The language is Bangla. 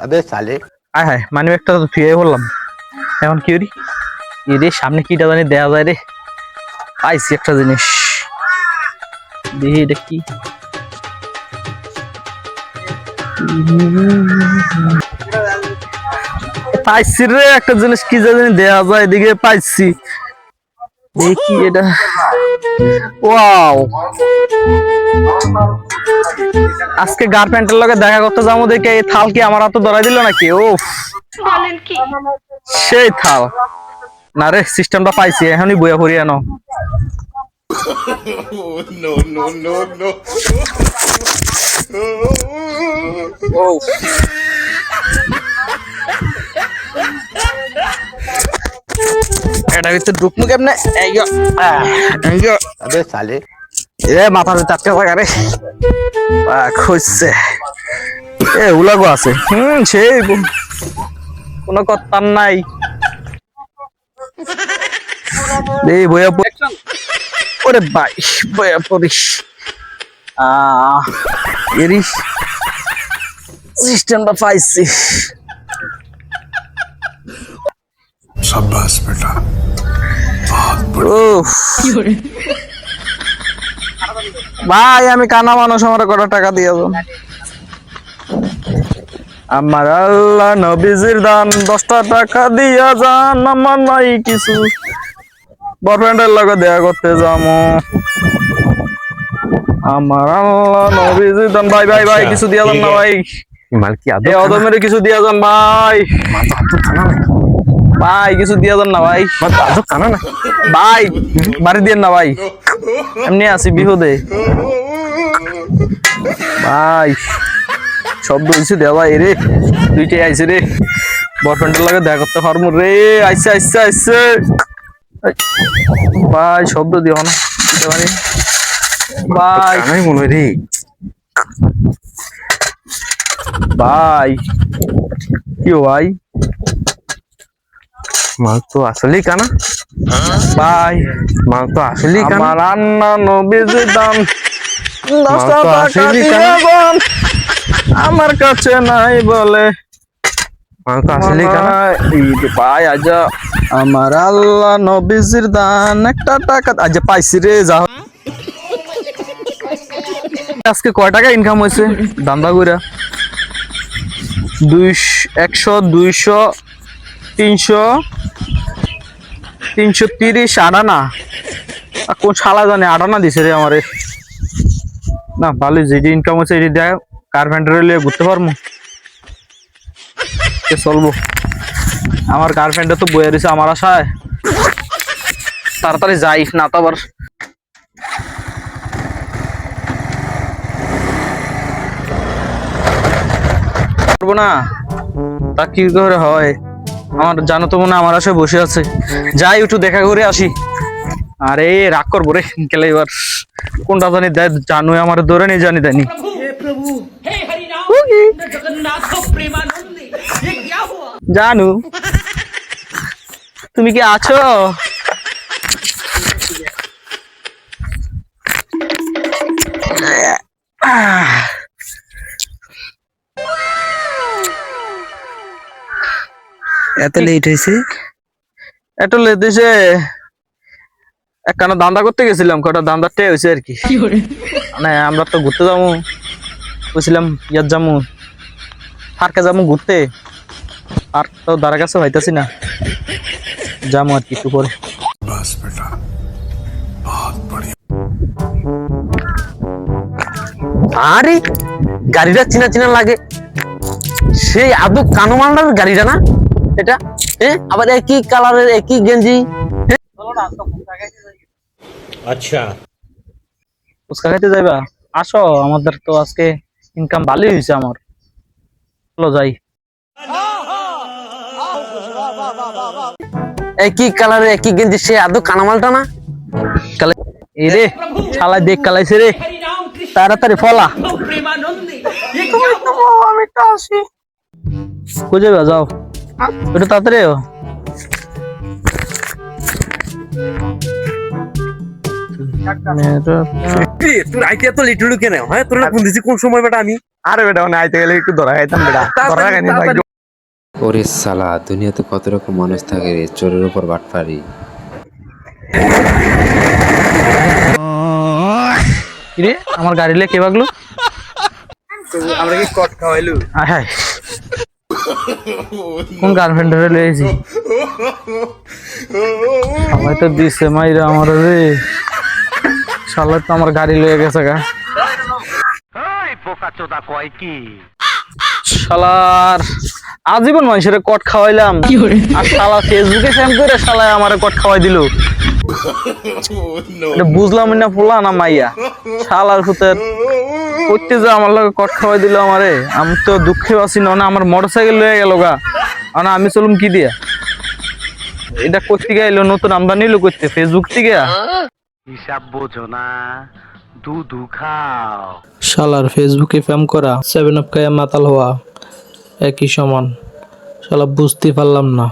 अबे साले আয় হায় মানি ব্যাগটা তো ফিরে বললাম এখন কি করি রে সামনে কিটা জানি দেয়া যায় রে পাইছি একটা জিনিস দেখি এটা কি পাইছি রে একটা জিনিস কি জানি দেয়া যায় এদিকে পাইছি দেখি এটা ওয়াও আজকে গার্লফ্রেন্ডের লগে দেখা করতে যাবো দেখে এই থাল কি আমার হাতে ধরাই দিল নাকি ও বলেন কি সেই থাল না রে সিস্টেমটা পাইছি এখনই বইয়া পড়ি আনো no no no no এটা ভিতরে ঢুকমু কেমনে अबे साले এ মাথার ভিতরে আটকে থাকা রে খুঁজছে এ উলাগো আছে সেই কোনো কথা নাই এই বইয়া ওরে ভাই বইয়া পড়িস এরিস সিস্টেমটা পাইছি शाबाश बेटा উফ ভাই আমি কানা মানুষ আমার কত টাকা দিয়ে যান আমার আল্লাহ নবীজির দান 10টা টাকা দিয়া যান আমার নাই কিছু বয়ফ্রেন্ডের লগে দেখা করতে যাবো আমার আল্লাহ নবীজির দান ভাই ভাই ভাই কিছু দিয়া যান না ভাই माल की এই অদমের কিছু দিয়া যান ভাই ভাই কিছু দিয়া যান না ভাই आदत खाना ना ভাই বাড়ি দিয়ে না ভাই এমনি আছি বিহুদে ভাই শব্দ হয়েছে দেওয়া রে দুইটাই আইছে রে বয়ফ্রেন্ডের লাগে দেখা করতে পারবো রে আইসে আইসে আইসে ভাই শব্দ দিও না দিতে পারি ভাই नहीं मन रे ভাই কি ভাই माल तो असली का ना ভাই माल तो असली का আমার আন্না নবীজির দাম 10টা তো টাকা আসেনি দিয়ে কেন? যান আমার কাছে নাই বলে माल तो असली का ना পাই আজ আমার আল্লাহ নবীজির দান একটা টাকা আজ পাইছি রে যা আজকে কয় টাকা ইনকাম হয়েছে দান্দা কইরা 100 200 300 330 আটানা কোন শালা জানে আটানা দিছে রে আমারে না ভালোই যে ইনকাম হচ্ছে এটি দেয় কার্পেন্টার লিয়ে ঘুরতে পারবো চলবো আমার গার্লফ্রেন্ডে তো বয়ে রয়েছে আমার আশায় তাড়াতাড়ি যাই না তো আবার পারবো না তা কি করে হয় আমার জানো তো মনে হয় আমার আশায় বসে আছে যাই একটু দেখা করে আসি আরে রাগ করবো রে গেলে এবার কোনটা জানি দেয় জানুই আমার ধরে নেই জানি দেয়নি हे प्रभु हे हरि राम जगन्नाथ प्रेमानंद ये क्या हुआ জানু তুমি কি আছো এত লেট হয়েছে এত লেটেছে একখানা দান্দা করতে গেছিলাম কটা দান্দারটাই হয়েছে আর কি মানে আমরা তো ঘুরতে যাবো বুঝছিলাম ইয়ার যাবো পার্কে যাবো ঘুরতে পার্ক তো দ্বারা কাছে হইতাছি না যাবো আর কি একটু পরে बस बेटा बहुत बढ़िया আরে গাড়িটা চিনা চিনা লাগে সেই আদৌ কানোমান্ডার গাড়িটা না এটা আবার একই কালারের একই গেঞ্জি ফুচকা খাইতে যাইবা আসো আমাদের তো আজকে ইনকাম ভালোই হয়েছে আমার চলো যাই একই কালারের একই গেঞ্জি সে আদৌ কানামালটা না এই রে শালা দেখ কালাইছে রে हरि राम कृष्ण তাড়াতাড়ি ফলা प्रेमानंद ये क्या हुआ আমি তো আসি কই যাবে যাও একটু তাড়াতাড়ি আও। তোর আইতে এত লিটুলু কেন হ্যাঁ তোর ফোন দিছি কোন সময় বেটা আমি আরে বেটা মানে আইতে গেলে একটু ধরা খাইতাম বেটা ধরা খাইনি ভাই ওরে সালা দুনিয়াতে কত রকম মানুষ থাকে রে, চোরের উপর বাটপারি। কিরে আমার গাড়ি লে কে বাগলো আমরা কি কট খাওয়াইলু? হাই কোন গার্লফ্রেন্ড ধরে লয়েছি সবাই তো দিছে মাইরা আমার রে শালা তো আমার গাড়ি লয়ে গেছে গা শালার আজীবন মানুষের কট খাওয়াইলাম আর শালা ফেসবুকে ফ্যান করে শালায় আমারে কট খাওয়াই দিল এটা বুঝলাম না পোলা না মাইয়া শালার ফুতের করতে যা আমার লগে কট খাওয়াই দিল আমারে আমি তো দুঃখে আছি না আমার মোটরসাইকেল লয়ে গেল গা আর আমি চলুম কি দিয়া এটা করতে গেলো নতুন আমদানি নিলো করতে ফেসবুক থেকে হিসাব বোঝো না দুধু খাও শালার ফেসবুকে ফ্যাম করা 7 আপ খায়া মাতাল হওয়া একই সমান শালা বুঝতে পারলাম না